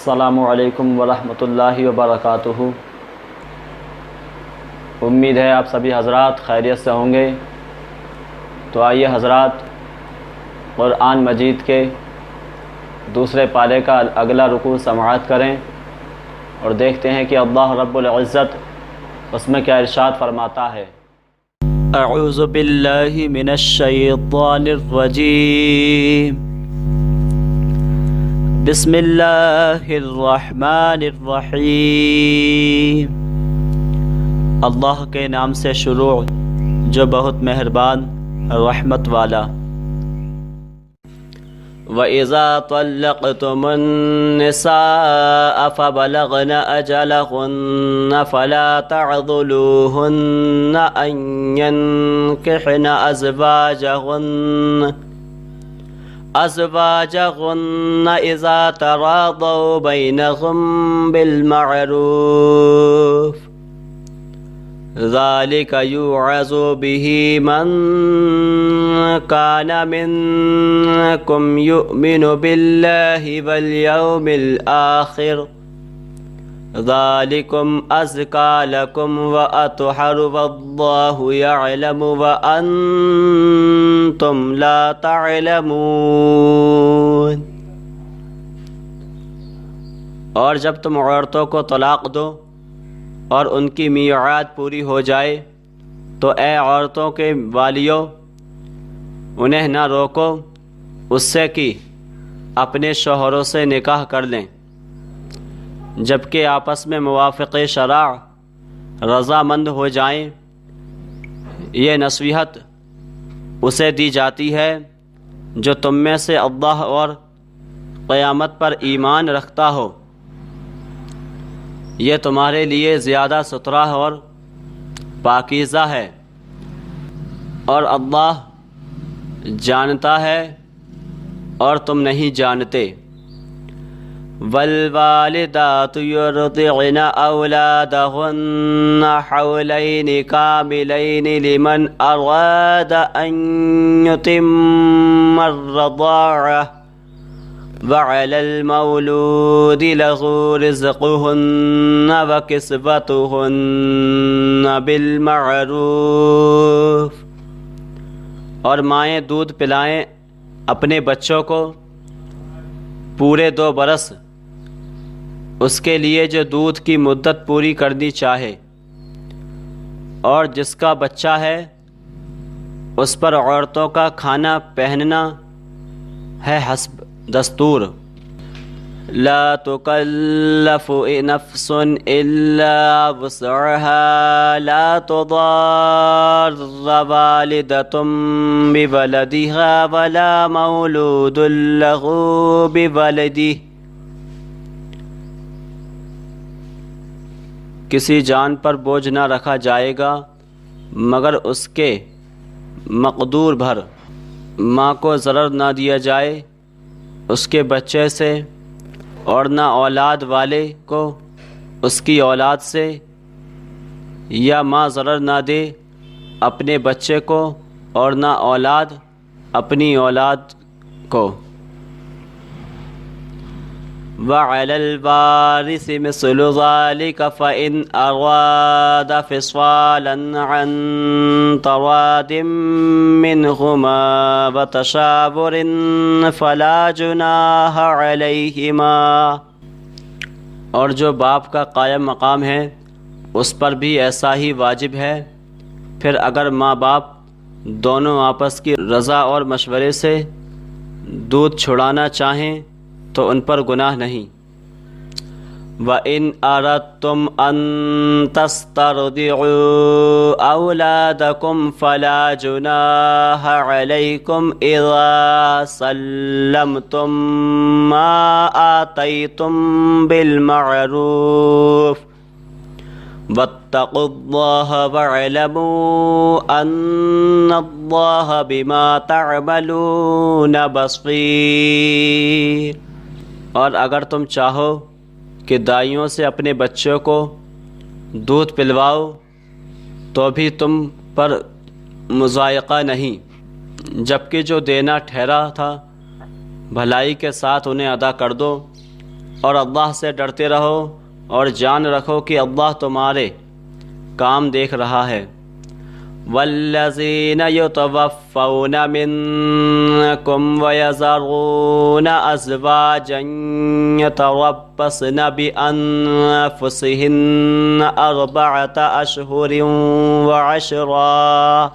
السلام علیکم ورحمۃ اللہ وبرکاتہ۔ امید ہے آپ سبھی حضرات خیریت سے ہوں گے۔ تو آئیے حضرات قرآن مجید کے دوسرے پارے کا اگلا رکوع سماعت کریں اور دیکھتے ہیں کہ اللہ رب العزت اس میں کیا ارشاد فرماتا ہے۔ اعوذ باللہ من الشیطان الرجیم، بسم اللہ الرحمن الرحیم۔ اللہ کے نام سے شروع جو بہت مہربان رحمت والا۔ وَإِذَا طَلَّقْتُمُ النِّسَاءَ فَبَلَغْنَ أَجَلَهُنَّ فَلَا تَعْضُلُوهُنَّ أَن يَنكِحْنَ أَزْوَاجَهُنَّ إِذَا تَرَاضَوْا بَيْنَهُم بِالْمَعْرُوفِ ذَلِكَ يُوعَظُ بِهِ مَن كَانَ مِنكُمْ يُؤْمِنُ بِاللَّهِ وَالْيَوْمِ الْآخِرِ ذَلِكُمْ أَزْكَى لَكُمْ وَأَطْهَرُ وَاللَّهُ يَعْلَمُ وَأَنْتُمْ لَا تَعْلَمُونَ۔ اور جب تم عورتوں کو طلاق دو اور ان کی میعاد پوری ہو جائے تو اے عورتوں کے والیوں، انہیں نہ روکو اس سے کہ اپنے شوہروں سے نکاح کر لیں، جبکہ آپس میں موافق شرع رضامند ہو جائیں۔ یہ نصیحت اسے دی جاتی ہے جو تم میں سے اللہ اور قیامت پر ایمان رکھتا ہو، یہ تمہارے لیے زیادہ ستھرا اور پاکیزہ ہے، اور اللہ جانتا ہے اور تم نہیں جانتے۔ وَالْوَالِدَاتُ يُرْضِعْنَ أَوْلَادَهُنَّ حَوْلَيْنِ كَامِلَيْنِ لِمَنْ أَرَادَ أَنْ يُتِمَّ الرَّضَاعَةَ وَعَلَى الْمَوْلُودِ لَهُ رِزْقُهُنَّ وَكِسْوَتُهُنَّ بِالْمَعْرُوفِ۔ اور مائیں دودھ پلائیں اپنے بچوں کو پورے 2 برس، اس کے لیے جو دودھ کی مدت پوری کرنی چاہے، اور جس کا بچہ ہے اس پر عورتوں کا کھانا پہننا ہے حسب دستور۔ لا تکلف نفس الا وسعها لا تضار والدة بولدها ولا مولود له بولده۔ کسی جان پر بوجھ نہ رکھا جائے گا مگر اس کے مقدور بھر۔ ماں کو ضرر نہ دیا جائے اس کے بچے سے، اور نہ اولاد والے کو اس کی اولاد سے، یا ماں ضرر نہ دے اپنے بچے کو اور نہ اولاد اپنی اولاد کو۔ وَعَلَى الْوَارِثِ مِثْلُ ذَلِكَ فَإِنْ أَرَادَ فِصَالًا عَنْ تَرَادٍ مِّنْهُمَا وَتَشَاوُرٍ فَلَا جُنَاحَ عَلَيْهِمَا۔ اور جو باپ کا قائم مقام ہے اس پر بھی ایسا ہی واجب ہے، پھر اگر ماں باپ دونوں آپس کی رضا اور مشورے سے دودھ چھڑانا چاہیں تو ان پر گناہ نہیں۔ وَإِنْ أَرَدْتُمْ أَن تَسْتَرْضِعُوا أَوْلَادَكُمْ فَلَا جُنَاحَ عَلَيْكُمْ إِذَا سَلَّمْتُمْ مَا آتَيْتُمْ بِالْمَعْرُوفِ وَاتَّقُوا اللَّهَ وَاعْلَمُوا أَنَّ اللَّهَ بِمَا تَعْمَلُونَ بَصِيرٌ۔ اور اگر تم چاہو کہ دائیوں سے اپنے بچوں کو دودھ پلواؤ تو بھی تم پر مضائقہ نہیں، جبکہ جو دینا ٹھہرا تھا بھلائی کے ساتھ انہیں ادا کر دو۔ اور اللہ سے ڈرتے رہو اور جان رکھو کہ اللہ تمہارے کام دیکھ رہا ہے۔ والذین یتوفون منکم ویذرون ازواجا یتربصن بانفسہن اربعۃ اشہر وعشرا،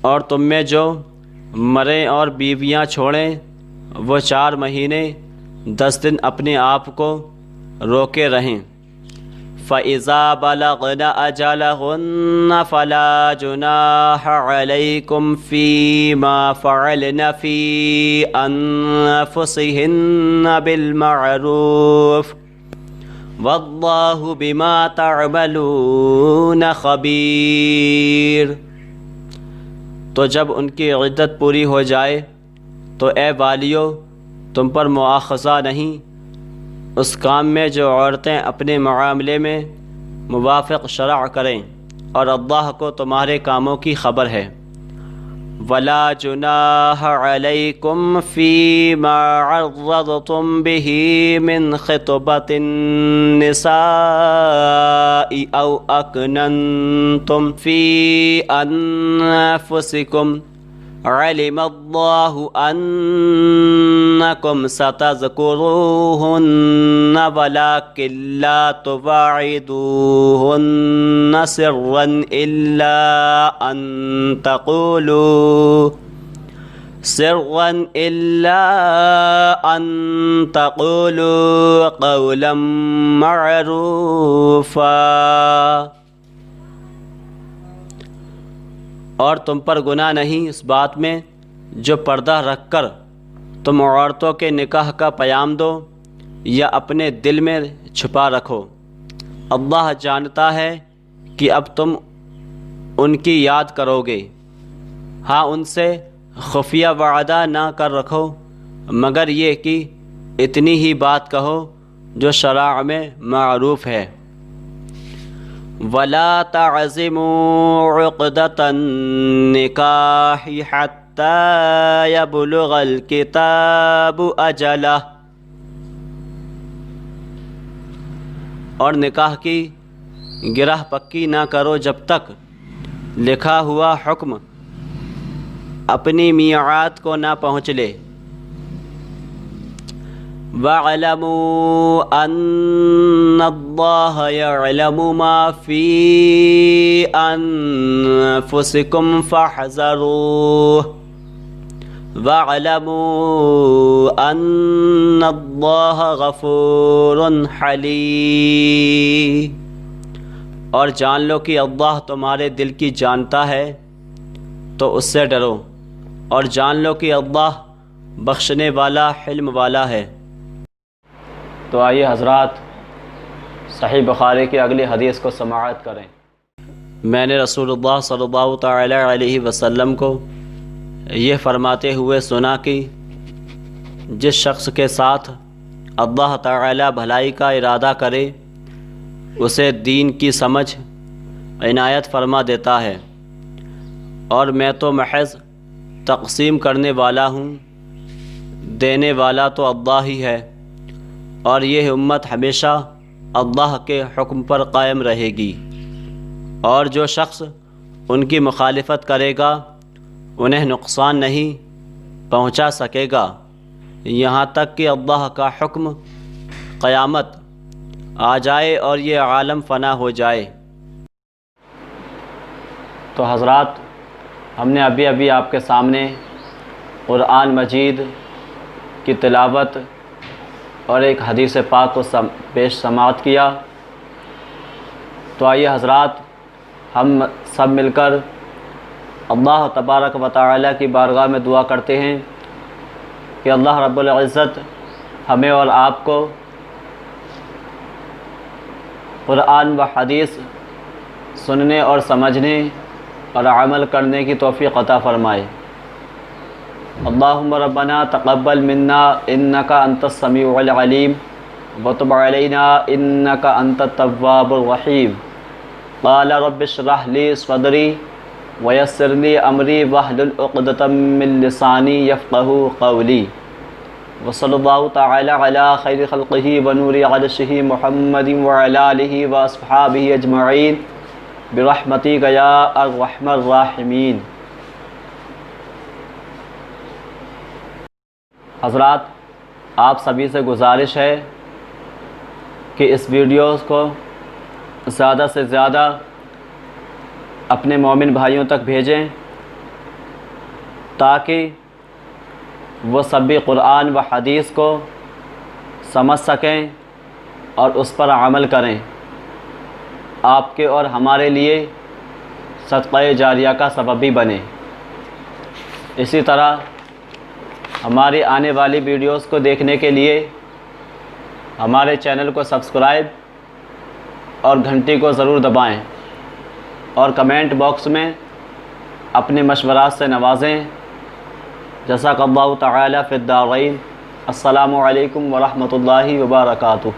اور تم میں جو مریں اور بیویاں چھوڑیں وہ 4 مہینے 10 دن اپنے آپ کو روکے رہیں۔ فَإِذَا بَلَغْنَ أَجَلَهُنَّ فَلَا جُنَاحَ عَلَيْكُمْ فِي مَا فَعَلْنَ فِي أَنفُسِهِنَّ بِالْمَعْرُوفِ وَاللَّهُ بِمَا تَعْمَلُونَ خَبِيرٌ۔ تو جب ان کی عدت پوری ہو جائے تو اے والیو تم پر مؤاخذہ نہیں اس کام میں جو عورتیں اپنے معاملے میں موافق شرع کریں، اور اللہ کو تمہارے کاموں کی خبر ہے۔ ولا جناح علیکم فیما عرضتم به من خطبۃ النساء او اکننتم فی انفسکم علم اللہ انکم ستذکروہن ولکن لا تواعدوہن سرا الا ان تقولوا قولا معروفا۔ اور تم پر گناہ نہیں اس بات میں جو پردہ رکھ کر تم عورتوں کے نکاح کا پیام دو یا اپنے دل میں چھپا رکھو۔ اللہ جانتا ہے کہ اب تم ان کی یاد کرو گے، ہاں ان سے خفیہ وعدہ نہ کر رکھو مگر یہ کہ اتنی ہی بات کہو جو شرع میں معروف ہے۔ وَلَا تَعْزِمُوا عُقْدَةَ النِّكَاحِ حَتَّى يَبْلُغَ الْكِتَابُ أَجَلَهُ، اور نکاح کی گرہ پکی نہ کرو جب تک لکھا ہوا حکم اپنی میعاد کو نہ پہنچ لے۔ وَاعْلَمُوا أَنَّ اللَّهَ يَعْلَمُ مَا فِي أَنفُسِكُمْ فَاحْذَرُوهُ وَاعْلَمُوا أَنَّ اللَّهَ غَفُورٌ حَلِيمٌ، اور جان لو کہ اللہ تمہارے دل کی جانتا ہے تو اس سے ڈرو، اور جان لو کہ اللہ بخشنے والا حلم والا ہے۔ تو آئیے حضرات صحیح بخاری کی اگلی حدیث کو سماعت کریں۔ میں نے رسول اللہ صلی اللہ تعالی علیہ وسلم کو یہ فرماتے ہوئے سنا کہ جس شخص کے ساتھ اللہ تعالی بھلائی کا ارادہ کرے اسے دین کی سمجھ عنایت فرما دیتا ہے، اور میں تو محض تقسیم کرنے والا ہوں، دینے والا تو اللہ ہی ہے، اور یہ امت ہمیشہ اللہ کے حکم پر قائم رہے گی، اور جو شخص ان کی مخالفت کرے گا انہیں نقصان نہیں پہنچا سکے گا یہاں تک کہ اللہ کا حکم قیامت آ جائے اور یہ عالم فنا ہو جائے۔ تو حضرات ہم نے ابھی آپ کے سامنے قرآن مجید کی تلاوت اور ایک حدیث پاک کو پیش سماعت کیا۔ تو آئیے حضرات ہم سب مل کر اللہ تبارک و تعالی کی بارگاہ میں دعا کرتے ہیں کہ اللہ رب العزت ہمیں اور آپ کو قرآن و حدیث سننے اور سمجھنے اور عمل کرنے کی توفیق عطا فرمائے۔ اللہم ربنا تقبل منا انکا انت السمیع العلیم وتب علینا انکا انت التواب الرحیم۔ قال رب اشرح لی صدری ویسر لی امری واحلل عقدۃ من لسانی یفقہوا قولی۔ وصلی اللہ تعالی علی خیر خلقہ ونور عرشہ محمد وعلی آلہ واصحابہ اجمعین برحمتک یا ارحم الراحمین۔ حضرات، آپ سبھی سے گزارش ہے کہ اس ویڈیوز کو زیادہ سے زیادہ اپنے مومن بھائیوں تک بھیجیں تاکہ وہ سب بھی قرآن و حدیث کو سمجھ سکیں اور اس پر عمل کریں، آپ کے اور ہمارے لیے صدقہ جاریہ کا سبب بھی بنے۔ اسی طرح ہماری آنے والی ویڈیوز کو دیکھنے کے لیے ہمارے چینل کو سبسکرائب اور گھنٹی کو ضرور دبائیں اور کمنٹ باکس میں اپنے مشورات سے نوازیں۔ جزاک اللہ تعالی فی الدارین۔ السلام علیکم ورحمۃ اللہ وبرکاتہ۔